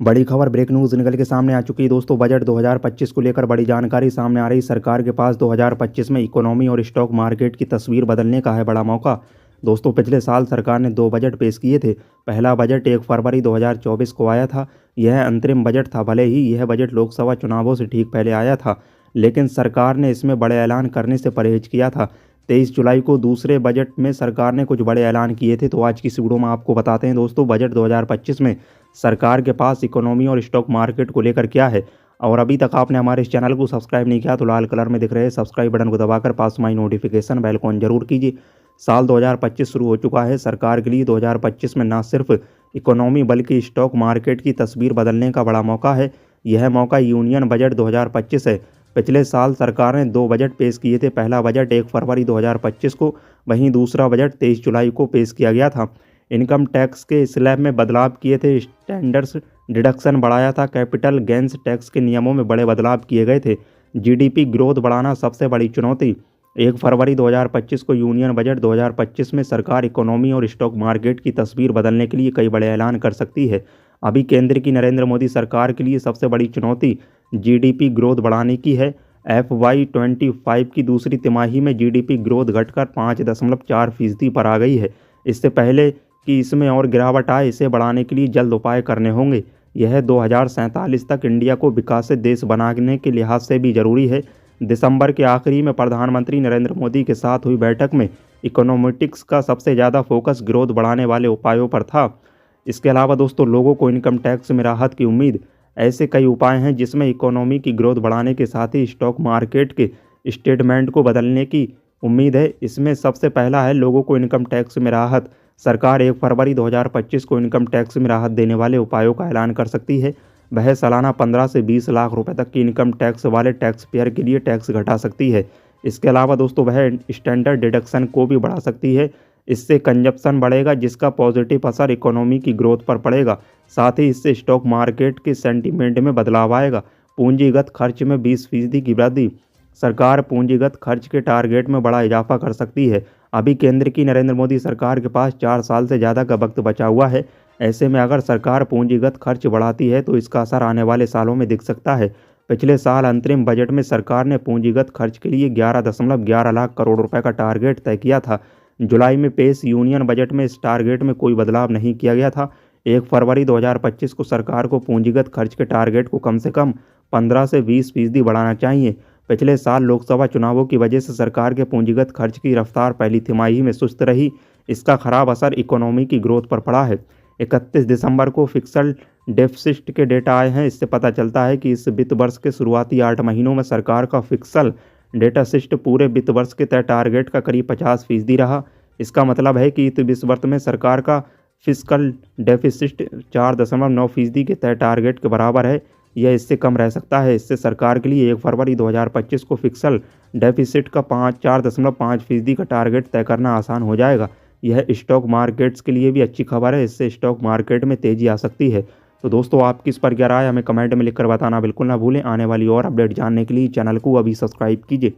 बड़ी खबर break news निकल के सामने आ चुकी है दोस्तों। बजट 2025 को लेकर बड़ी जानकारी सामने आ रही। सरकार के पास 2025 में इकोनॉमी और स्टॉक मार्केट की तस्वीर बदलने का है बड़ा मौका। दोस्तों पिछले साल सरकार ने 2 बजट पेश किए थे। पहला बजट 1 फरवरी 2024 को आया था। यह अंतरिम बजट था। भले ही यह बजट लोकसभा चुनावों से ठीक पहले आया था, लेकिन सरकार ने इसमें बड़े ऐलान करने से परहेज किया था। 23 जुलाई को दूसरे बजट में सरकार ने कुछ बड़े ऐलान किए थे। तो आज की इस वीडियो में आपको बताते हैं दोस्तों, बजट 2025 में सरकार के पास इकोनॉमी और स्टॉक मार्केट को लेकर क्या है। और अभी तक आपने हमारे इस चैनल को सब्सक्राइब नहीं किया तो लाल कलर में दिख रहे सब्सक्राइब बटन को दबाकर पास में नोटिफिकेशन बेल को ऑन जरूर कीजिए। साल 2025 शुरू हो चुका है। सरकार के लिए 2025 में न सिर्फ इकोनॉमी बल्कि स्टॉक मार्केट की तस्वीर बदलने का बड़ा मौका है। यह मौका यूनियन बजट 2025 है। पिछले साल सरकार ने 2 बजट पेश किए थे। पहला बजट 1 फरवरी 2025 को, वहीं दूसरा बजट 23 जुलाई को पेश किया गया था। इनकम टैक्स के स्लैब में बदलाव किए थे, स्टैंडर्ड्स डिडक्शन बढ़ाया था, कैपिटल गेंस टैक्स के नियमों में बड़े बदलाव किए गए थे। जीडीपी ग्रोथ बढ़ाना सबसे बड़ी चुनौती। 1 फरवरी 2025 को यूनियन बजट 2025 में सरकार इकोनॉमी और स्टॉक मार्केट की तस्वीर बदलने के लिए कई बड़े ऐलान कर सकती है। अभी केंद्र की नरेंद्र मोदी सरकार के लिए सबसे बड़ी चुनौती जीडीपी ग्रोथ बढ़ाने की है। FY25 की दूसरी तिमाही में जीडीपी ग्रोथ घटकर 5.4% पर आ गई है। इससे पहले कि इसमें और गिरावट आए, इसे बढ़ाने के लिए जल्द उपाय करने होंगे। यह 2047 तक इंडिया को विकसित देश बनाने के लिहाज से भी जरूरी है। दिसंबर के आखिरी में प्रधानमंत्री नरेंद्र मोदी के साथ हुई बैठक में इकोनॉमेटिक्स का सबसे ज़्यादा फोकस ग्रोथ बढ़ाने वाले उपायों पर था। इसके अलावा दोस्तों लोगों को इनकम टैक्स में राहत की उम्मीद। ऐसे कई उपाय हैं जिसमें इकोनॉमी की ग्रोथ बढ़ाने के साथ ही स्टॉक मार्केट के स्टेटमेंट को बदलने की उम्मीद है। इसमें सबसे पहला है लोगों को इनकम टैक्स में राहत। सरकार 1 फरवरी 2025 को इनकम टैक्स में राहत देने वाले उपायों का ऐलान कर सकती है। वह सालाना 15 से 20 लाख रुपए तक की इनकम टैक्स वाले टैक्स पेयर के लिए टैक्स घटा सकती है। इसके अलावा दोस्तों वह स्टैंडर्ड डिडक्शन को भी बढ़ा सकती है। इससे कंजप्शन बढ़ेगा जिसका पॉजिटिव असर इकोनॉमी की ग्रोथ पर पड़ेगा। साथ ही इससे स्टॉक मार्केट के सेंटीमेंट में बदलाव आएगा। पूंजीगत खर्च में 20% की वृद्धि। सरकार पूंजीगत खर्च के टारगेट में बड़ा इजाफा कर सकती है। अभी केंद्र की नरेंद्र मोदी सरकार के पास 4 साल से ज़्यादा का वक्त बचा हुआ है। ऐसे में अगर सरकार पूंजीगत खर्च बढ़ाती है तो इसका असर आने वाले सालों में दिख सकता है। पिछले साल अंतरिम बजट में सरकार ने पूंजीगत खर्च के लिए 11.11 लाख करोड़ रुपए का टारगेट तय किया था। जुलाई में पेश यूनियन बजट में इस टारगेट में कोई बदलाव नहीं किया गया था। 1 फरवरी 2025 को सरकार को पूंजीगत खर्च के टारगेट को कम से कम 15 से 20% बढ़ाना चाहिए। पिछले साल लोकसभा चुनावों की वजह से सरकार के पूंजीगत खर्च की रफ्तार पहली तिमाही में सुस्त रही। इसका खराब असर इकोनॉमी की ग्रोथ पर पड़ा है। 31 दिसंबर को फिक्सल डेफिसिट के डेटा आए हैं। इससे पता चलता है कि इस वित्त वर्ष के शुरुआती 8 महीनों में सरकार का फिक्सल डेफिसिट पूरे वित्त वर्ष के तय टारगेट का करीब 50% रहा। इसका मतलब है कि इस वर्ष में सरकार का फिस्कल डेफिसिट 4.9% के तय टारगेट के बराबर है। यह इससे कम रह सकता है। इससे सरकार के लिए 1 फरवरी 2025 को फिक्सल डेफिसिट का 4.5% का टारगेट तय करना आसान हो जाएगा। यह स्टॉक मार्केट्स के लिए भी अच्छी खबर है। इससे स्टॉक मार्केट में तेज़ी आ सकती है। तो दोस्तों आपकी इस पर क्या राय, हमें कमेंट में लिखकर बताना बिल्कुल ना भूलें। आने वाली और अपडेट जानने के लिए चैनल को अभी सब्सक्राइब कीजिए।